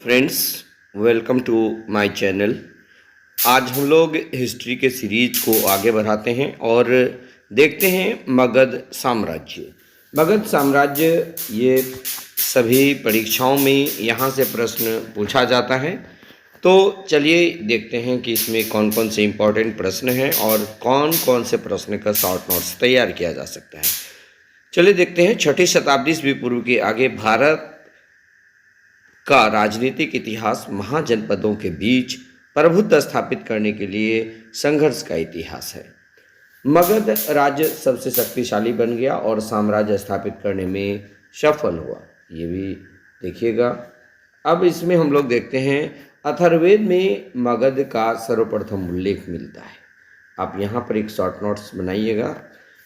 Friends, welcome to my channel. आज हम लोग हिस्ट्री के सीरीज को आगे बढ़ाते हैं और देखते हैं मगध साम्राज्य। मगध साम्राज्य ये सभी परीक्षाओं में यहाँ से प्रश्न पूछा जाता है। तो चलिए देखते हैं कि इसमें कौन कौन से इम्पोर्टेंट प्रश्न हैं और कौन कौन से प्रश्न का शॉर्ट नोट्स तैयार किया जा सकता है। चलिए देखते हैं। 6ठी शताब्दी ईस्वी पूर्व के आगे भारत का राजनीतिक इतिहास महाजनपदों के बीच प्रभुत्व स्थापित करने के लिए संघर्ष का इतिहास है। मगध राज्य सबसे शक्तिशाली बन गया और साम्राज्य स्थापित करने में सफल हुआ, ये भी देखिएगा। अब इसमें हम लोग देखते हैं अथर्ववेद में मगध का सर्वप्रथम उल्लेख मिलता है। आप यहाँ पर एक शॉर्ट नोट्स बनाइएगा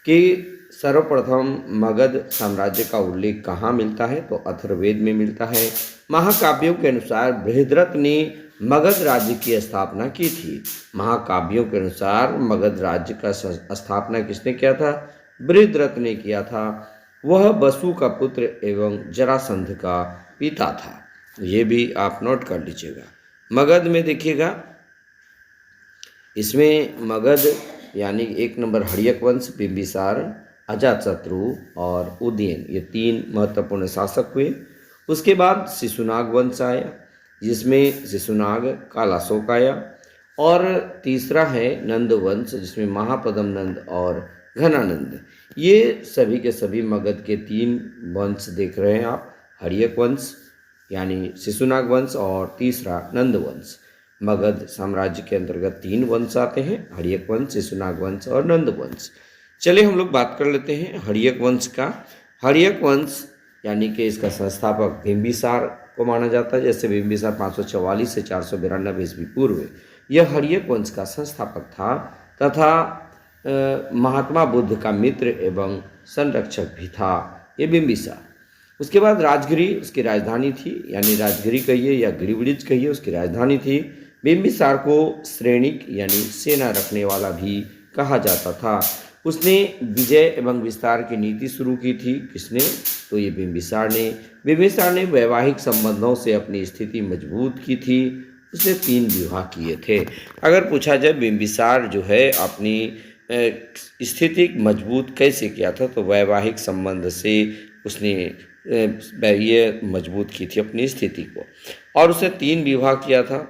कि सर्वप्रथम मगध साम्राज्य का उल्लेख कहाँ मिलता है, तो अथर्ववेद में मिलता है। महाकाव्यों के अनुसार बृहद्रथ ने मगध राज्य की स्थापना की थी। महाकाव्यों के अनुसार मगध राज्य का स्थापना किसने किया था? बृहद्रथ ने किया था। वह वसु का पुत्र एवं जरासंध का पिता था। ये भी आप नोट कर लीजिएगा। मगध में देखिएगा, इसमें मगध यानी 1 नंबर हड़यक वंश, बिंबिसार, अजातशत्रु और उदयन, ये 3 महत्वपूर्ण शासक हुए। उसके बाद शिशुनाग वंश आया, जिसमें शिशुनाग, कालाशोक आया। और तीसरा है नंद वंश, जिसमें महापद्म नंद और घनानंद। ये सभी के सभी मगध के 3 वंश देख रहे हैं आप। हड़यक वंश यानी शिशुनाग वंश और तीसरा नंद वंश। मगध साम्राज्य के अंतर्गत 3 वंश आते हैं, हड़यक वंश, शिशुनाग वंश और नंद वंश। चलिए हम लोग बात कर लेते हैं हड़यक वंश का। हड़यक वंश यानी कि इसका संस्थापक बिंबिसार को माना जाता है। जैसे बिंबिसार 544 से 492 ईस्वी पूर्व, यह हड़यक वंश का संस्थापक था तथा महात्मा बुद्ध का मित्र एवं संरक्षक भी था ये बिंबिसार। उसके बाद राजगिरी उसकी राजधानी थी, यानी राजगिरी कहिए या गिरिब्रिज कहिए, उसकी राजधानी थी। बिंबिसार को सैनिक यानी सेना रखने वाला भी कहा जाता था। उसने विजय एवं विस्तार की नीति शुरू की थी। किसने? तो ये बिंबिसार ने। बिंबिसार ने वैवाहिक संबंधों से अपनी स्थिति मजबूत की थी। उसने 3 विवाह किए थे। अगर पूछा जाए बिंबिसार जो है अपनी स्थिति मजबूत कैसे किया था, तो वैवाहिक संबंध से उसने ये मजबूत की थी अपनी स्थिति को। और उसने 3 विवाह किया था,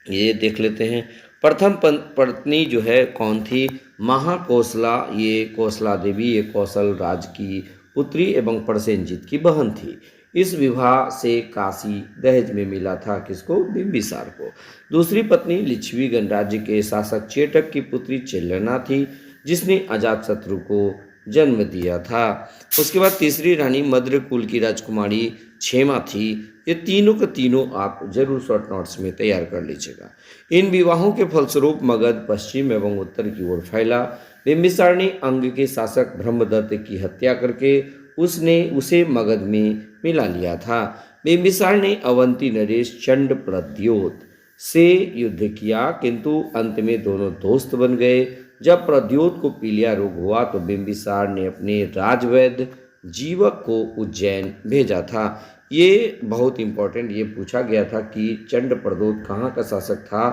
ये देख लेते हैं। प्रथम पत्नी जो है कौन थी? महाकौशला। ये कौशला देवी ये कौशल राज की पुत्री एवं प्रसेनजीत की बहन थी। इस विवाह से काशी दहेज में मिला था। किसको? बिंबिसार को। दूसरी पत्नी लिच्छवी गणराज्य के शासक चेटक की पुत्री चेलना थी, जिसने अजातशत्रु को जन्म दिया था। उसके बाद तीसरी रानी मद्र कुल की राजकुमारी क्षेमा थी। ये तीनों के तीनों आप जरूर शॉर्ट नोट्स में तैयार कर लीजिएगा। इन विवाहों के फलस्वरूप मगध पश्चिम एवं उत्तर की ओर फैला। बिंबिसार ने अंग के शासक ब्रह्मदत्त की हत्या करके उसे मगध में मिला लिया था। बिंबिसार ने अवंती नरेश चंड प्रद्योत से युद्ध किया, किंतु अंत में दोनों दोस्त बन गए। जब प्रद्योत को पीलिया रोग हुआ तो बिंबिसार ने अपने राजवैद्य जीवक को उज्जैन भेजा था। ये बहुत इंपॉर्टेंट, ये पूछा गया था कि चंड प्रद्योत कहाँ का शासक था,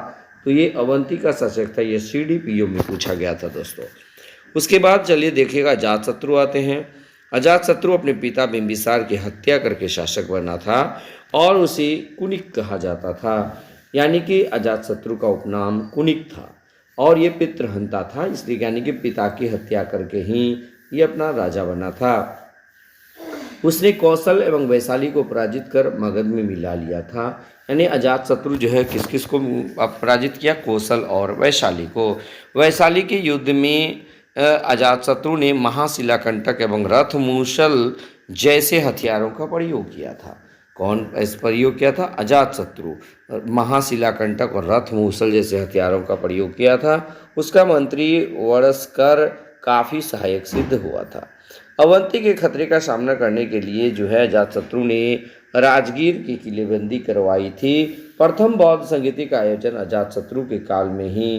तो ये अवंती का शासक था। ये CDPO में पूछा गया था दोस्तों। उसके बाद चलिए देखिएगा अजातशत्रु आते हैं। अजातशत्रु अपने पिता बिंबिसार की हत्या करके शासक बना था और उसे कुनिक कहा जाता था, यानी कि अजातशत्रु का उपनाम कुनिक था और ये पितृहंता था, इसलिए यानी कि पिता की हत्या करके ही ये अपना राजा बना था। उसने कौशल एवं वैशाली को पराजित कर मगध में मिला लिया था। यानी अजातशत्रु जो है किस किस को पराजित किया? कौशल और वैशाली को। वैशाली के युद्ध में अजातशत्रु ने महाशिलाकंटक एवं रथमूसल जैसे हथियारों का प्रयोग किया था। कौन ऐसा प्रयोग किया था? अजातशत्रु। महाशिलाकंटक और रथमूसल जैसे हथियारों का प्रयोग किया था। उसका मंत्री वरस्कर काफ़ी सहायक सिद्ध हुआ था। अवंती के खतरे का सामना करने के लिए जो है अजातशत्रु ने राजगीर की किलेबंदी करवाई थी। प्रथम बौद्ध संगीति का आयोजन अजातशत्रु के काल में ही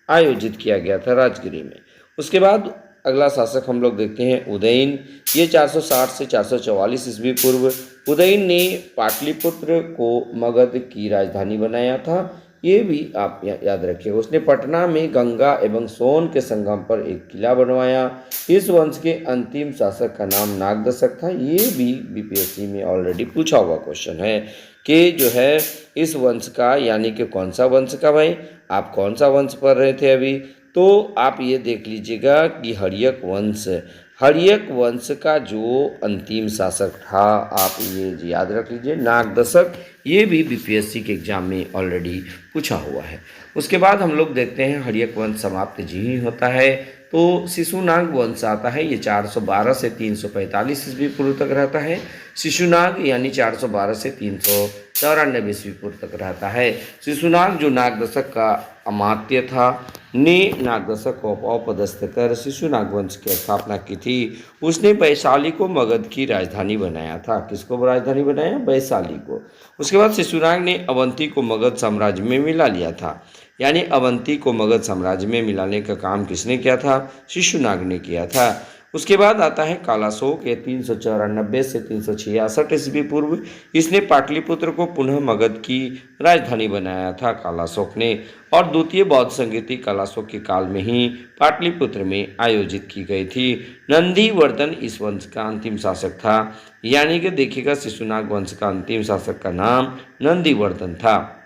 आयोजित किया गया था राजगिरी में। उसके बाद अगला शासक हम लोग देखते हैं उदयन। ये 460 से 444 ईस्वी पूर्व उदयन ने पाटलिपुत्र को मगध की राजधानी बनाया था। ये भी आप याद रखिएगा। उसने पटना में गंगा एवं सोन के संगम पर एक किला बनवाया। इस वंश के अंतिम शासक का नाम नागदशक था। ये भी बीपीएससी में ऑलरेडी पूछा हुआ क्वेश्चन है कि जो है इस वंश का, यानी कि कौन सा वंश का भाई, आप कौन सा वंश पढ़ रहे थे अभी, तो आप ये देख लीजिएगा कि हर्यक वंश, हर्यक वंश का जो अंतिम शासक था, आप ये याद रख लीजिए, नागदशक। ये भी बीपीएससी के एग्जाम में ऑलरेडी पूछा हुआ है। उसके बाद हम लोग देखते हैं हर्यक वंश समाप्त जी ही होता है तो शिशुनाग वंश आता है। ये 412 से 345 ईस्वी पूर्व तक रहता है। शिशुनाग यानी 412 से 394 ईस्वी पूर्व तक रहता है। शिशुनाग जो नागदशक का अमात्य था ने नागदशक को अपदस्थ कर शिशुनाग वंश की स्थापना की थी। उसने वैशाली को मगध की राजधानी बनाया था। किसको राजधानी बनाया? वैशाली को। उसके बाद शिशुनाग ने अवंती को मगध साम्राज्य में मिला लिया था। यानी अवंती को मगध साम्राज्य में मिलाने का काम किसने किया था? शिशुनाग ने किया था। उसके बाद आता है कालाशोक, ये 394 से 366 ईस्वी पूर्व। इसने पाटलिपुत्र को पुनः मगध की राजधानी बनाया था कालाशोक ने। और द्वितीय बौद्ध संगीति कालाशोक के काल में ही पाटलिपुत्र में आयोजित की गई थी। नंदीवर्धन इस वंश का अंतिम शासक था। यानी कि देखिएगा शिशुनाग वंश का अंतिम शासक का नाम नंदीवर्धन था।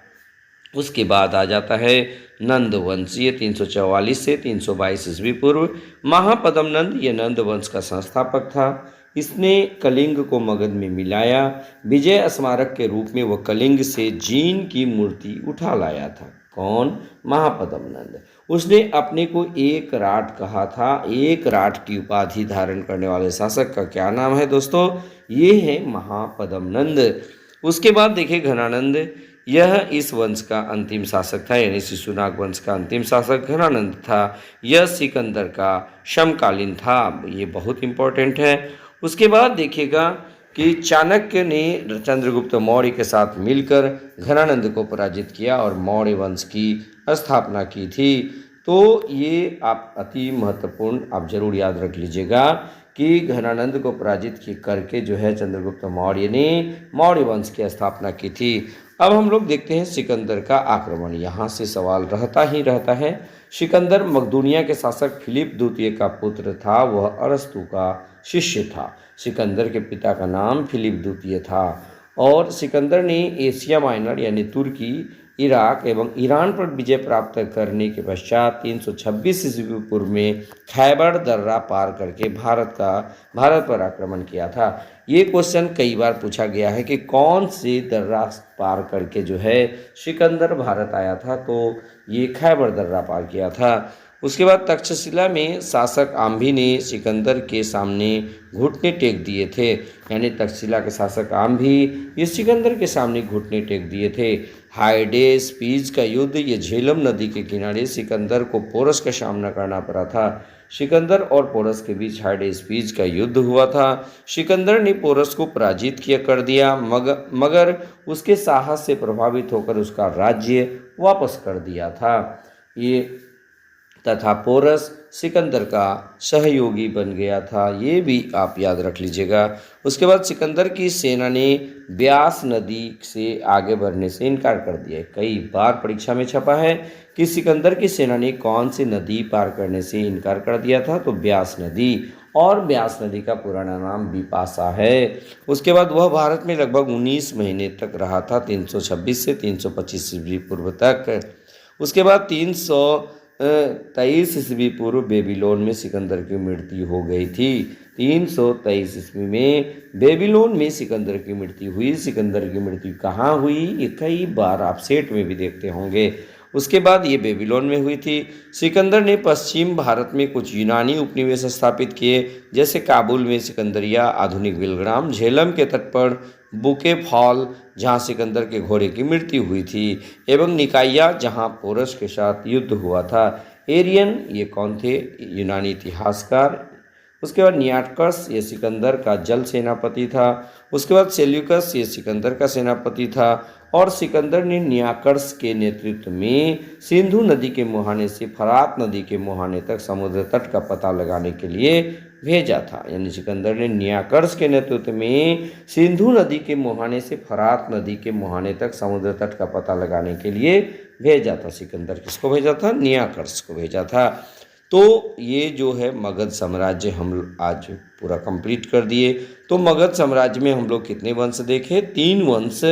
उसके बाद आ जाता है नंद वंश, ये 344 से 322 ईस्वी पूर्व। महापद्म नंद ये नंद वंश का संस्थापक था। इसने कलिंग को मगध में मिलाया। विजय स्मारक के रूप में वह कलिंग से जीन की मूर्ति उठा लाया था। कौन? महापद्म नंद। उसने अपने को एक राट कहा था। एक राट की उपाधि धारण करने वाले शासक का क्या नाम है दोस्तों? ये है महापद्म नंद। उसके बाद देखिए घनानंद, यह इस वंश का अंतिम शासक था। यानी शिशुनाग वंश का अंतिम शासक घनानंद था। यह सिकंदर का समकालीन था। ये बहुत इंपॉर्टेंट है। उसके बाद देखिएगा कि चाणक्य ने चंद्रगुप्त मौर्य के साथ मिलकर घनानंद को पराजित किया और मौर्य वंश की स्थापना की थी। तो ये आप अति महत्वपूर्ण आप जरूर याद रख लीजिएगा कि घनानंद को पराजित करके जो है चंद्रगुप्त मौर्य ने मौर्य वंश की स्थापना की थी। अब हम लोग देखते हैं सिकंदर का आक्रमण। यहाँ से सवाल रहता ही रहता है। सिकंदर मकदूनिया के शासक फिलिप द्वितीय का पुत्र था। वह अरस्तु का शिष्य था। सिकंदर के पिता का नाम फिलिप द्वितीय था और सिकंदर ने एशिया माइनर यानी तुर्की, इराक एवं ईरान पर विजय प्राप्त करने के पश्चात 326 ईस्वी पूर्व में खैबर दर्रा पार करके भारत पर आक्रमण किया था। ये क्वेश्चन कई बार पूछा गया है कि कौन से दर्रा पार करके जो है सिकंदर भारत आया था, तो ये खैबर दर्रा पार किया था। उसके बाद तक्षशिला में शासक आम्भी ने सिकंदर के सामने घुटने टेक दिए थे। यानी तक्षशिला के शासक आम्भी ये सिकंदर के सामने घुटने टेक दिए थे। हाइडेस्पीज का युद्ध, ये झेलम नदी के किनारे सिकंदर को पोरस का सामना करना पड़ा था। सिकंदर और पोरस के बीच हाइडेस्पीज का युद्ध हुआ था। सिकंदर ने पोरस को पराजित कर दिया, मगर उसके साहस से प्रभावित होकर उसका राज्य वापस कर दिया था। ये तथा पोरस सिकंदर का सहयोगी बन गया था। ये भी आप याद रख लीजिएगा। उसके बाद सिकंदर की सेना ने ब्यास नदी से आगे बढ़ने से इनकार कर दिया। कई बार परीक्षा में छपा है कि सिकंदर की सेना ने कौन सी नदी पार करने से इनकार कर दिया था, तो ब्यास नदी। और ब्यास नदी का पुराना नाम बिपाशा है। उसके बाद वह भारत में लगभग 19 महीने तक रहा था, 326 से 325 ईस्वी पूर्व तक। उसके बाद 323 ईस्वी पूर्व बेबीलोन में सिकंदर की मृत्यु हो गई थी। 323 ईस्वी में बेबीलोन में सिकंदर की मृत्यु हुई। सिकंदर की मृत्यु कहाँ हुई? ये कई बार आप सेट में भी देखते होंगे। उसके बाद ये बेबीलोन में हुई थी। सिकंदर ने पश्चिम भारत में कुछ यूनानी उपनिवेश स्थापित किए, जैसे काबुल में सिकंदरिया, आधुनिक बेलग्राम, झेलम के तट पर बुके फॉल जहाँ सिकंदर के घोड़े की मृत्यु हुई थी, एवं निकाया जहाँ पोरस के साथ युद्ध हुआ था। एरियन ये कौन थे? यूनानी इतिहासकार। उसके बाद नियाटकस ये सिकंदर का जल सेनापति था। उसके बाद सेल्यूकस ये सिकंदर का सेनापति था। और सिकंदर ने नियाकर्स के नेतृत्व में सिंधु नदी के मुहाने से फरात नदी के मुहाने तक समुद्र तट का पता लगाने के लिए भेजा था। यानी सिकंदर ने नियाकर्स के नेतृत्व में सिंधु नदी के मुहाने से फरात नदी के मुहाने तक समुद्र तट का पता लगाने के लिए भेजा था। सिकंदर किसको भेजा था? नियाकर्स को भेजा था। तो ये जो है मगध साम्राज्य हम आज पूरा कंप्लीट कर दिए। तो मगध साम्राज्य में हम लोग कितने वंश देखे? 3 वंश,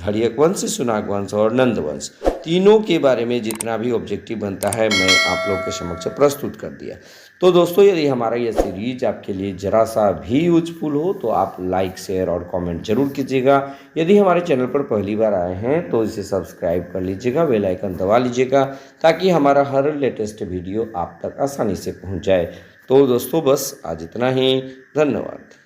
हर्यक वंश, सुनाग वंश और नंद वंश। तीनों के बारे में जितना भी ऑब्जेक्टिव बनता है मैं आप लोग के समक्ष प्रस्तुत कर दिया। तो दोस्तों यदि हमारा यह सीरीज आपके लिए जरा सा भी यूजफुल हो तो आप लाइक, शेयर और कमेंट जरूर कीजिएगा। यदि हमारे चैनल पर पहली बार आए हैं तो इसे सब्सक्राइब कर लीजिएगा, बेल आइकन दबा लीजिएगा ताकि हमारा हर लेटेस्ट वीडियो आप तक आसानी से पहुंच जाए। तो दोस्तों बस आज इतना ही। धन्यवाद।